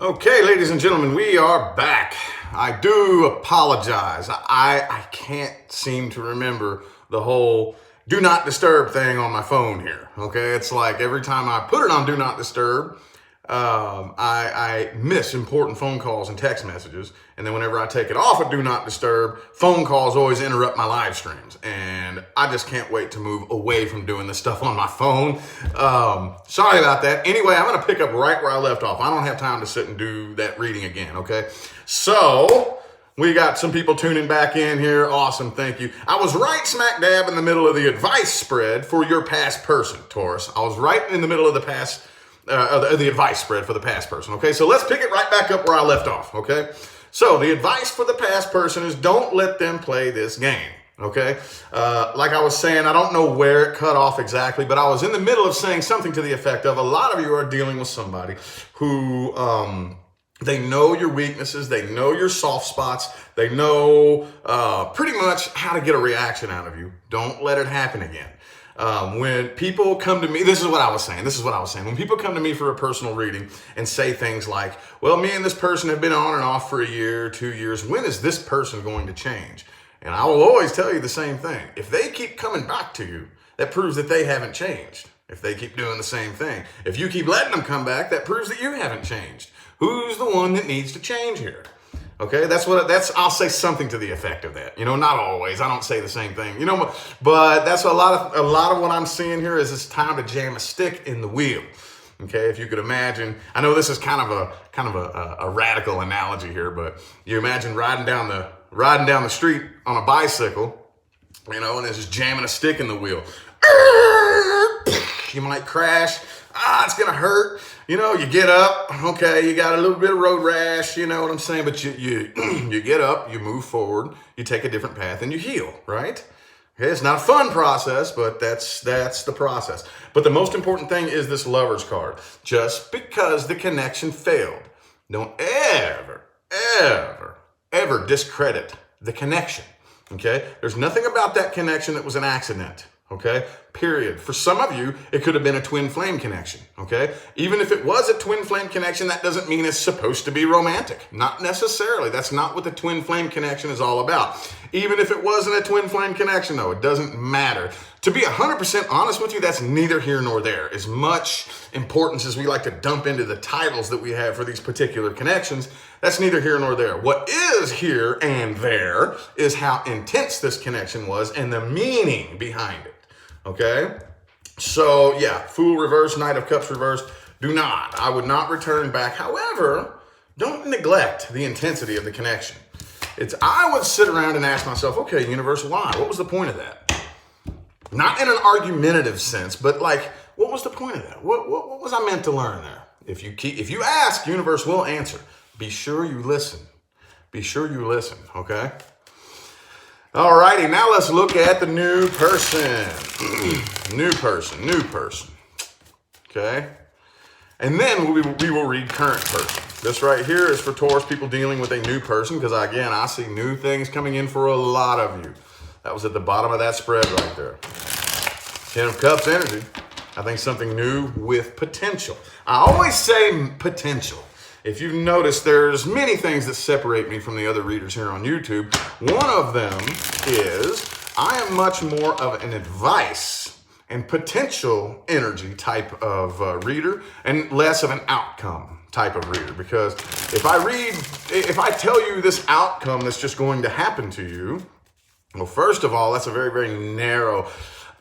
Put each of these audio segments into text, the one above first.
Okay, ladies and gentlemen, we are back. I do apologize. I can't seem to remember the whole do not disturb thing on my phone here. Okay, it's like every time I put it on do not disturb, I miss important phone calls and text messages. And then whenever I take it off of do not disturb, phone calls always interrupt my live streams. And I just can't wait to move away from doing this stuff on my phone. Sorry about that. Anyway, I'm going to pick up right where I left off. I don't have time to sit and do that reading again, okay? So we got some people tuning back in here. Awesome, thank you. I was right smack dab in the middle of the advice spread for your past person, Taurus. I was right in the middle of the past the advice spread for the past person. Okay, so let's pick it right back up where I left off. Okay, so the advice for the past person is don't let them play this game. Okay, like I was saying, I don't know where it cut off exactly, but I was in the middle of saying something to the effect of a lot of you are dealing with somebody who they know your weaknesses, they know your soft spots, they know pretty much how to get a reaction out of you. Don't let it happen again. When people come to me, this is what I was saying. When people come to me for a personal reading and say things like, well, me and this person have been on and off for a year, 2 years. When is this person going to change? And I will always tell you the same thing. If they keep coming back to you, that proves that they haven't changed. If they keep doing the same thing. If you keep letting them come back, that proves that you haven't changed. Who's the one that needs to change here? Okay, I'll say something to the effect of that. Not always. I don't say the same thing. But that's a lot of what I'm seeing here is it's time to jam a stick in the wheel. Okay, if you could imagine, I know this is kind of a radical analogy here, but you imagine riding down the street on a bicycle, and it's just jamming a stick in the wheel. You might crash. It's gonna hurt. You get up. Okay, you got a little bit of road rash. You know what I'm saying? But you you get up. You move forward. You take a different path, and you heal. Right? Okay, it's not a fun process, but that's the process. But the most important thing is this Lover's card. Just because the connection failed, don't ever discredit the connection. Okay? There's nothing about that connection that was an accident. Okay, period. For some of you, it could have been a twin flame connection. Okay, even if it was a twin flame connection, that doesn't mean it's supposed to be romantic. Not necessarily. That's not what the twin flame connection is all about. Even if it wasn't a twin flame connection, though, it doesn't matter. To be 100% honest with you, that's neither here nor there. As much importance as we like to dump into the titles that we have for these particular connections, that's neither here nor there. What is here and there is how intense this connection was and the meaning behind it. Okay, so yeah, Fool reversed, Knight of Cups reversed. I would not return back. However, don't neglect the intensity of the connection. I would sit around and ask myself, okay, universe, why? What was the point of that? Not in an argumentative sense, but like, what was the point of that? What was I meant to learn there? If you ask, universe will answer. Be sure you listen. Okay? Alrighty, now let's look at the new person. New person. Okay? And then we will read current person. This right here is for Taurus people dealing with a new person because, again, I see new things coming in for a lot of you. That was at the bottom of that spread right there. 10 of Cups energy. I think something new with potential. I always say potential. If you've noticed, there's many things that separate me from the other readers here on YouTube. One of them is I am much more of an advice and potential energy type of reader and less of an outcome type of reader. Because if I tell you this outcome that's just going to happen to you, well, first of all, that's a very, very narrow.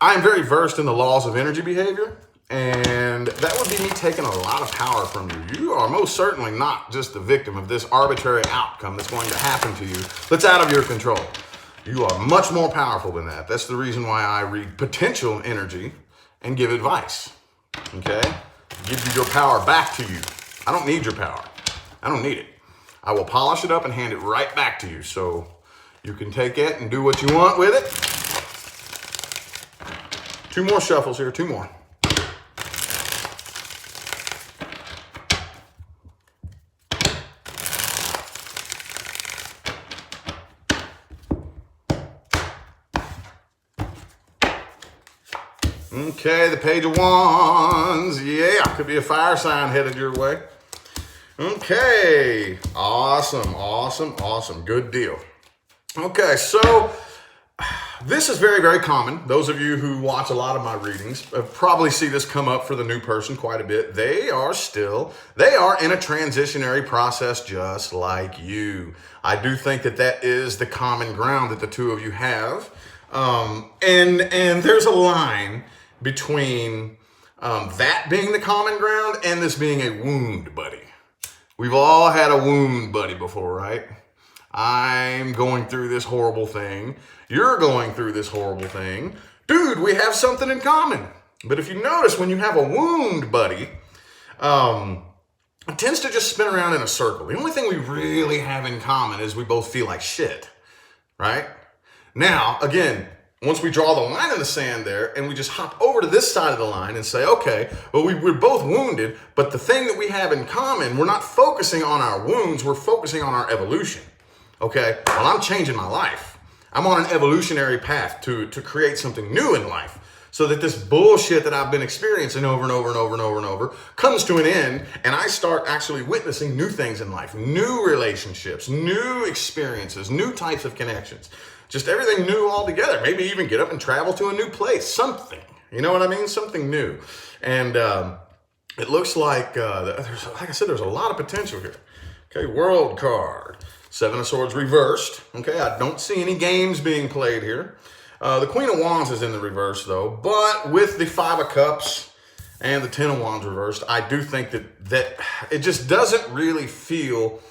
I'm very versed in the laws of energy behavior. And that would be me taking a lot of power from you. You are most certainly not just the victim of this arbitrary outcome that's going to happen to you that's out of your control. You are much more powerful than that. That's the reason why I read potential energy and give advice. Okay? Give you your power back to you. I don't need your power. I don't need it. I will polish it up and hand it right back to you so you can take it and do what you want with it. 2 more shuffles here, 2 more. Okay, the Page of Wands. Yeah, could be a fire sign headed your way. Okay, awesome, awesome, awesome. Good deal. Okay, so this is very, very common. Those of you who watch a lot of my readings probably see this come up for the new person quite a bit. They are in a transitionary process just like you. I do think that is the common ground that the two of you have. And there's a line between that being the common ground and this being a wound buddy. We've all had a wound buddy before, right? I'm going through this horrible thing. You're going through this horrible thing. Dude, we have something in common. But if you notice, when you have a wound buddy, it tends to just spin around in a circle. The only thing we really have in common is we both feel like shit, right? Now, again, once we draw the line in the sand there and we just hop over to this side of the line and say, okay, well, we're both wounded, but the thing that we have in common, we're not focusing on our wounds, we're focusing on our evolution, okay? Well, I'm changing my life. I'm on an evolutionary path to create something new in life so that this bullshit that I've been experiencing over and over and over and over and over comes to an end and I start actually witnessing new things in life, new relationships, new experiences, new types of connections. Just everything new altogether. Maybe even get up and travel to a new place. Something. You know what I mean? Something new. And it looks like, like I said, there's a lot of potential here. Okay, World card. Seven of Swords reversed. Okay, I don't see any games being played here. The Queen of Wands is in the reverse, though. But with the Five of Cups and the Ten of Wands reversed, I do think that it just doesn't really feel...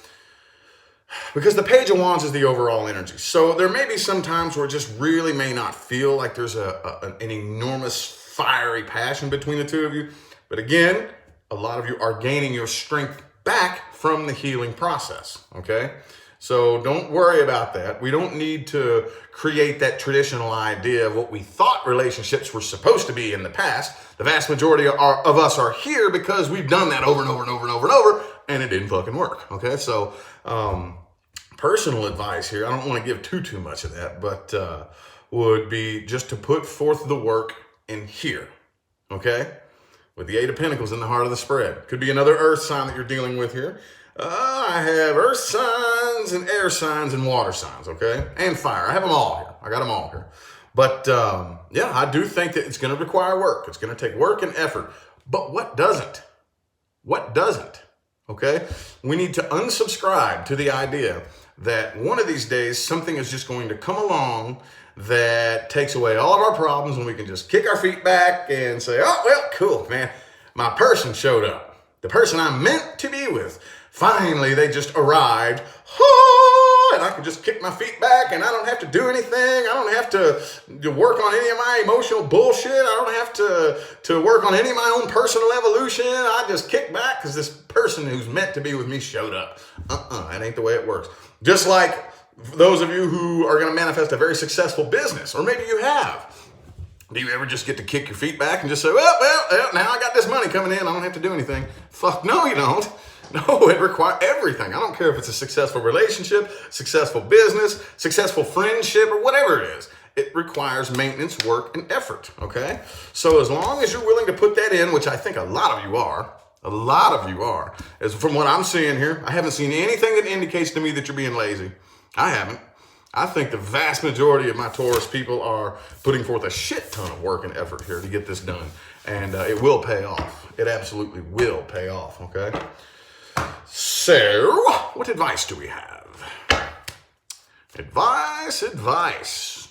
Because the Page of Wands is the overall energy. So there may be some times where it just really may not feel like there's an enormous fiery passion between the two of you. But again, a lot of you are gaining your strength back from the healing process, okay? So don't worry about that. We don't need to create that traditional idea of what we thought relationships were supposed to be in the past. The vast majority of us are here because we've done that over and over and over and over and over, and it didn't fucking work, okay? So personal advice here, I don't want to give too much of that, but would be just to put forth the work in here, okay? With the Eight of Pentacles in the heart of the spread. Could be another earth sign that you're dealing with here. I have earth signs and air signs and water signs, okay? And fire. I have them all here. I got them all here. But yeah, I do think that it's going to require work. It's going to take work and effort. But what doesn't? What doesn't? Okay? We need to unsubscribe to the idea that one of these days something is just going to come along that takes away all of our problems and we can just kick our feet back and say, oh, well, cool, man. My person showed up. The person I'm meant to be with. Finally, they just arrived. And I can just kick my feet back and I don't have to do anything. I don't have to work on any of my emotional bullshit. I don't have to work on any of my own personal evolution. I just kick back because this person who's meant to be with me showed up. That ain't the way it works. Just like those of you who are going to manifest a very successful business, or maybe you have. Do you ever just get to kick your feet back and just say, well, now I got this money coming in. I don't have to do anything. Fuck, no, you don't. No, it requires everything. I don't care if it's a successful relationship, successful business, successful friendship, or whatever it is. It requires maintenance, work, and effort, okay? So as long as you're willing to put that in, which I think a lot of you are, as from what I'm seeing here, I haven't seen anything that indicates to me that you're being lazy. I haven't. I think the vast majority of my Taurus people are putting forth a shit ton of work and effort here to get this done. And it will pay off. It absolutely will pay off, okay? So, what advice do we have? Advice. Advice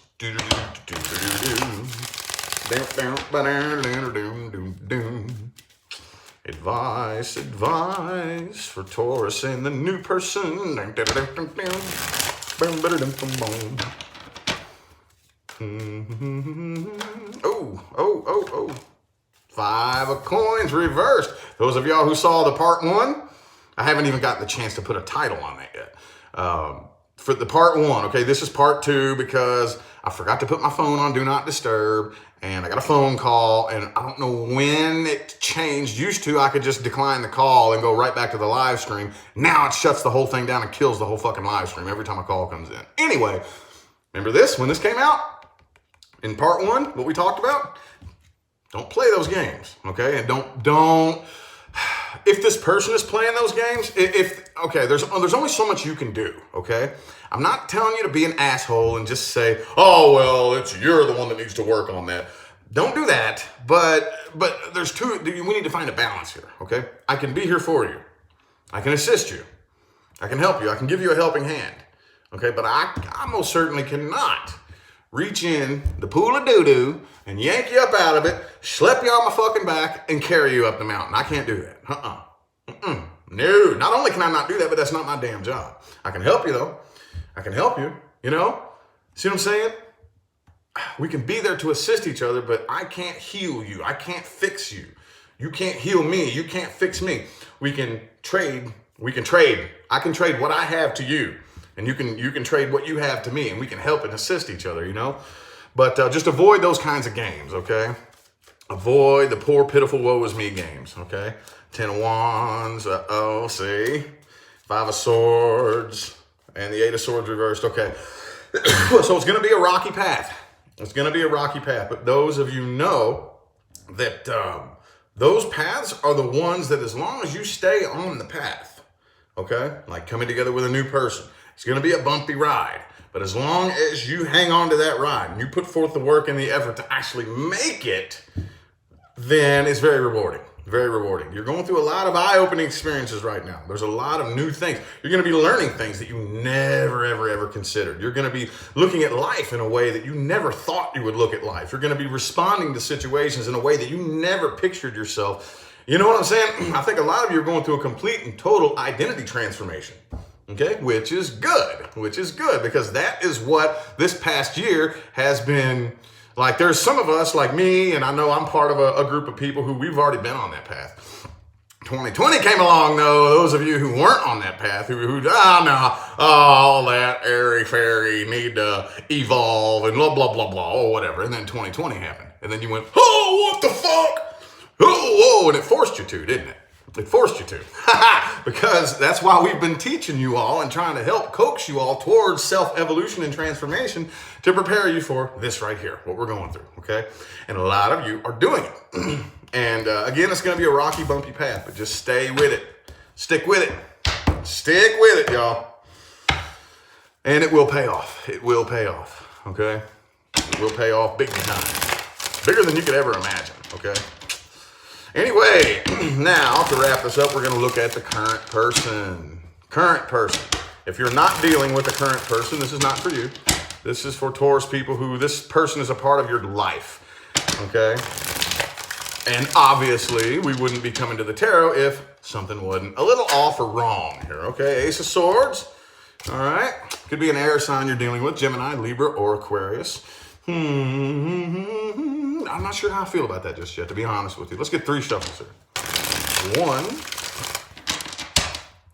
for Taurus and the new person. Oh. Five of Coins reversed. Those of y'all who saw the part one, I haven't even gotten the chance to put a title on that yet. For the part one, okay, this is part two because I forgot to put my phone on Do Not Disturb and I got a phone call and I don't know when it changed. Used to, I could just decline the call and go right back to the live stream. Now it shuts the whole thing down and kills the whole fucking live stream every time a call comes in. Anyway, remember this, when this came out? In part one, what we talked about? Don't play those games, okay? And don't if this person is playing those games, okay, there's only so much you can do, okay? I'm not telling you to be an asshole and just say, oh, well, you're the one that needs to work on that. Don't do that, but we need to find a balance here, okay? I can be here for you. I can assist you. I can help you. I can give you a helping hand, okay? But I most certainly cannot reach in the pool of doo-doo and yank you up out of it, schlep you on my fucking back, and carry you up the mountain. I can't do that. No, not only can I not do that, but that's not my damn job. I can help you, though. I can help you, you know? See what I'm saying? We can be there to assist each other, but I can't heal you. I can't fix you. You can't heal me. You can't fix me. We can trade. I can trade what I have to you, and you can trade what you have to me, and we can help and assist each other, you know? But just avoid those kinds of games, okay? Avoid the poor, pitiful, woe is me games, okay? 10 of Wands, see? 5 of Swords, and the 8 of Swords reversed, okay? So it's going to be a rocky path. It's going to be a rocky path, but those of you know that those paths are the ones that as long as you stay on the path, okay? Like coming together with a new person, it's going to be a bumpy ride. But as long as you hang on to that ride and you put forth the work and the effort to actually make it, then it's very rewarding. Very rewarding. You're going through a lot of eye-opening experiences right now. There's a lot of new things. You're going to be learning things that you never, ever, ever considered. You're going to be looking at life in a way that you never thought you would look at life. You're going to be responding to situations in a way that you never pictured yourself. You know what I'm saying? I think a lot of you are going through a complete and total identity transformation. Okay, which is good, because that is what this past year has been like. There's some of us like me, and I know I'm part of a group of people who we've already been on that path. 2020 came along, though. Those of you who weren't on that path, all that airy-fairy, need to evolve and blah, blah, blah, blah, or whatever. And then 2020 happened. And then you went, oh, what the fuck? Oh, whoa, and it forced you to, didn't it? It forced you to. Because that's why we've been teaching you all and trying to help coax you all towards self-evolution and transformation to prepare you for this right here, what we're going through, okay? And a lot of you are doing it. And again, it's going to be a rocky, bumpy path, but just stay with it. Stick with it. Stick with it, y'all. And it will pay off. It will pay off, okay? It will pay off big time. Bigger than you could ever imagine, okay? Anyway, now to wrap this up, we're going to look at the current person. Current person. If you're not dealing with a current person, this is not for you. This is for Taurus people who this person is a part of your life. Okay? And obviously, we wouldn't be coming to the tarot if something wasn't a little off or wrong here. Okay? Ace of Swords. All right? Could be an air sign you're dealing with, Gemini, Libra, or Aquarius. I'm not sure how I feel about that just yet, to be honest with you. Let's get 3 shuffles here. 1,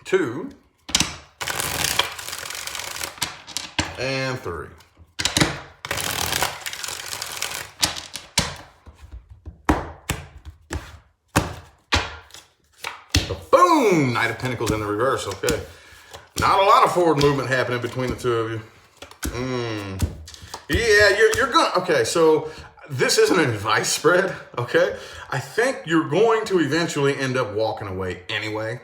2, and 3. Boom! Knight of Pentacles in the reverse, okay. Not a lot of forward movement happening between the two of you. Yeah, you're gonna, okay, so this isn't an advice spread, okay? I think you're going to eventually end up walking away anyway,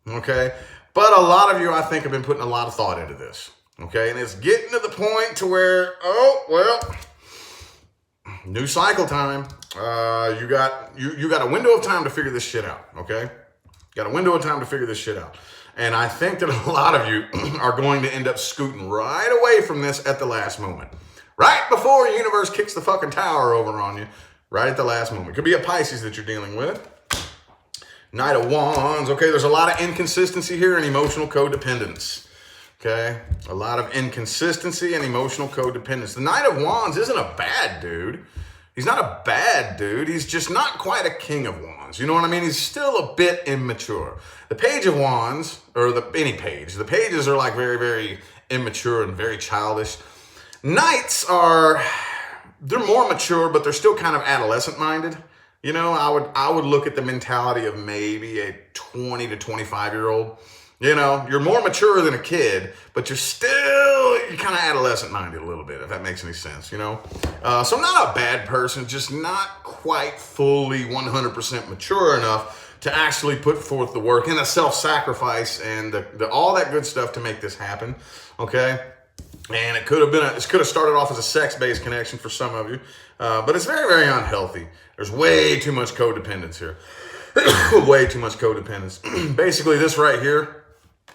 okay? But a lot of you, I think, have been putting a lot of thought into this, okay? And it's getting to the point to where, oh, well, new cycle time. You got a window of time to figure this shit out, okay? Got a window of time to figure this shit out. And I think that a lot of you are going to end up scooting right away from this at the last moment. Right before the universe kicks the fucking tower over on you, right at the last moment. Could be a Pisces that you're dealing with. Knight of Wands. Okay, there's a lot of inconsistency here and emotional codependence. Okay, a lot of inconsistency and emotional codependence. The Knight of Wands isn't a bad dude. He's not a bad dude. He's just not quite a King of Wands. You know what I mean? He's still a bit immature. The Page of Wands, or any page, the pages are like very, very immature and very childish. Knights they're more mature, but they're still kind of adolescent-minded. You know, I would look at the mentality of maybe a 20 to 25-year-old. You know, you're more mature than a kid, but you're kind of adolescent-minded a little bit, if that makes any sense, you know? So not a bad person, just not quite fully 100% mature enough to actually put forth the work and the self-sacrifice and all that good stuff to make this happen, okay? And it could have started off as a sex-based connection for some of you, but it's very, very unhealthy. There's way too much codependence here. Way too much codependence. Basically, this right here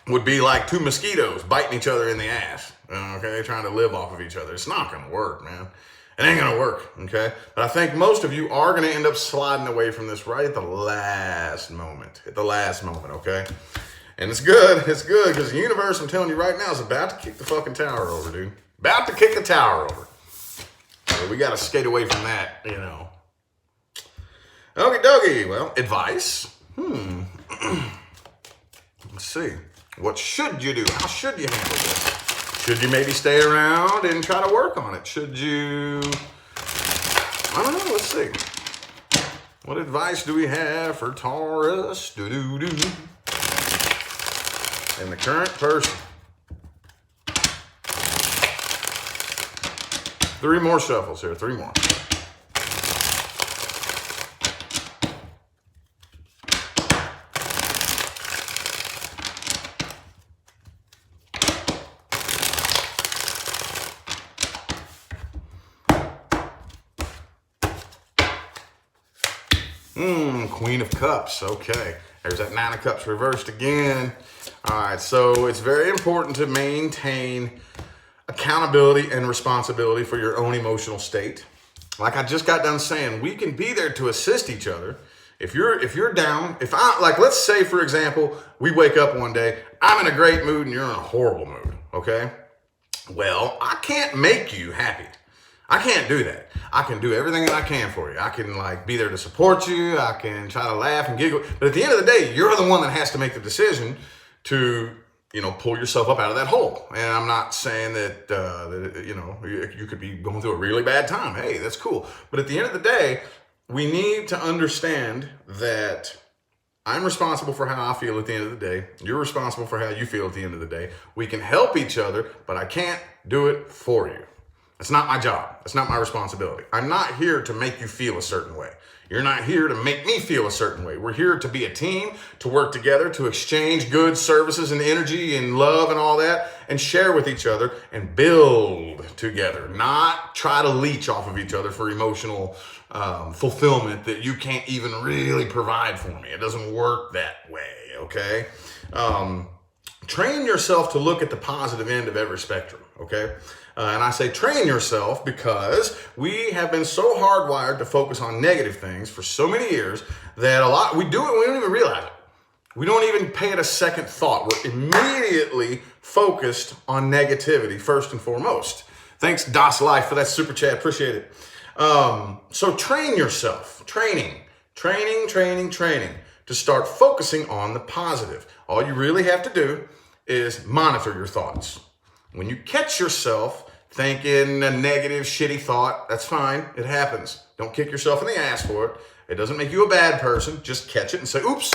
would be like two mosquitoes biting each other in the ass, okay, trying to live off of each other. It's not going to work, man. It ain't going to work, okay? But I think most of you are going to end up sliding away from this right at the last moment. At the last moment, okay? And it's good. It's good because the universe, I'm telling you right now, is about to kick the fucking tower over, dude. About to kick the tower over. So we got to skate away from that, you know. Okie dokie. Well, advice. Let's see. What should you do? How should you handle this? Should you maybe stay around and try to work on it? Should you... I don't know. Let's see. What advice do we have for Taurus? Do-do-do. And the current person. 3 more shuffles here. 3 more. Queen of Cups. Okay. There's that 9 of Cups reversed again. All right. So it's very important to maintain accountability and responsibility for your own emotional state. Like I just got done saying, we can be there to assist each other. If you're down, let's say, for example, we wake up one day, I'm in a great mood and you're in a horrible mood. Okay. Well, I can't make you happy. I can't do that. I can do everything that I can for you. I can be there to support you. I can try to laugh and giggle. But at the end of the day, you're the one that has to make the decision to, pull yourself up out of that hole. And I'm not saying that, you could be going through a really bad time. Hey, that's cool. But at the end of the day, we need to understand that I'm responsible for how I feel at the end of the day. You're responsible for how you feel at the end of the day. We can help each other, but I can't do it for you. It's not my job. It's not my responsibility. I'm not here to make you feel a certain way. You're not here to make me feel a certain way. We're here to be a team, to work together, to exchange goods, services, and energy and love and all that, and share with each other and build together, not try to leech off of each other for emotional fulfillment that you can't even really provide for me. It doesn't work that way, okay? Train yourself to look at the positive end of every spectrum, okay? And I say train yourself because we have been so hardwired to focus on negative things for so many years that we do it, we don't even realize it. We don't even pay it a second thought. We're immediately focused on negativity first and foremost. Thanks, Das Life, for that super chat. Appreciate it. So train yourself. Training to start focusing on the positive. All you really have to do is monitor your thoughts. When you catch yourself thinking a negative, shitty thought, that's fine. It happens. Don't kick yourself in the ass for it. It doesn't make you a bad person. Just catch it and say, oops,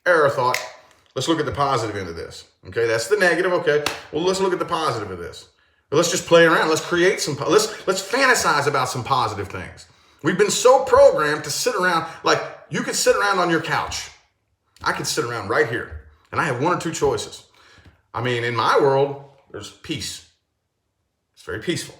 error thought. Let's look at the positive end of this. Okay, that's the negative. Okay, well, let's look at the positive of this. Let's just play around. Let's create let's fantasize about some positive things. We've been so programmed to sit around, like you could sit around on your couch. I could sit around right here and I have 1 or 2 choices. In my world, there's peace. It's very peaceful.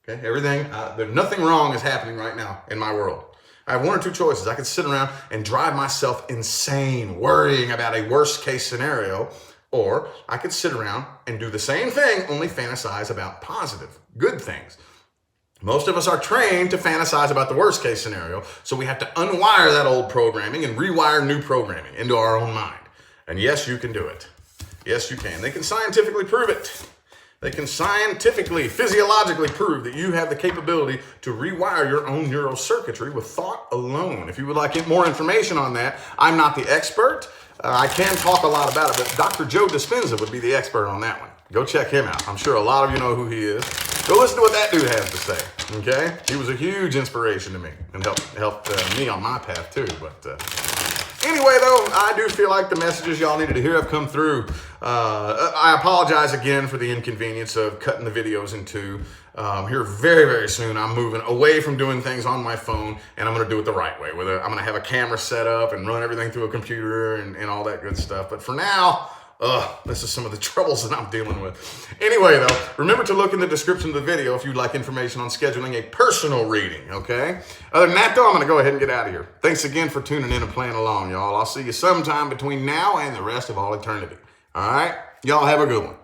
Okay, everything, there's nothing wrong is happening right now in my world. I have 1 or 2 choices. I could sit around and drive myself insane worrying about a worst case scenario, or I could sit around and do the same thing, only fantasize about positive, good things. Most of us are trained to fantasize about the worst case scenario, so we have to unwire that old programming and rewire new programming into our own mind. And yes, you can do it. Yes, you can. They can scientifically prove it. They can scientifically, physiologically prove that you have the capability to rewire your own neural circuitry with thought alone. If you would like more information on that, I'm not the expert. I can talk a lot about it, but Dr. Joe Dispenza would be the expert on that one. Go check him out. I'm sure a lot of you know who he is. Go listen to what that dude has to say, okay? He was a huge inspiration to me and helped me on my path too, but... Anyway, though, I do feel like the messages y'all needed to hear have come through. I apologize again for the inconvenience of cutting the videos in 2. here very, very soon, I'm moving away from doing things on my phone, and I'm going to do it the right way. I'm going to have a camera set up and run everything through a computer and all that good stuff. But for now, this is some of the troubles that I'm dealing with. Anyway, though, remember to look in the description of the video if you'd like information on scheduling a personal reading, okay? Other than that, though, I'm going to go ahead and get out of here. Thanks again for tuning in and playing along, y'all. I'll see you sometime between now and the rest of all eternity. All right? Y'all have a good one.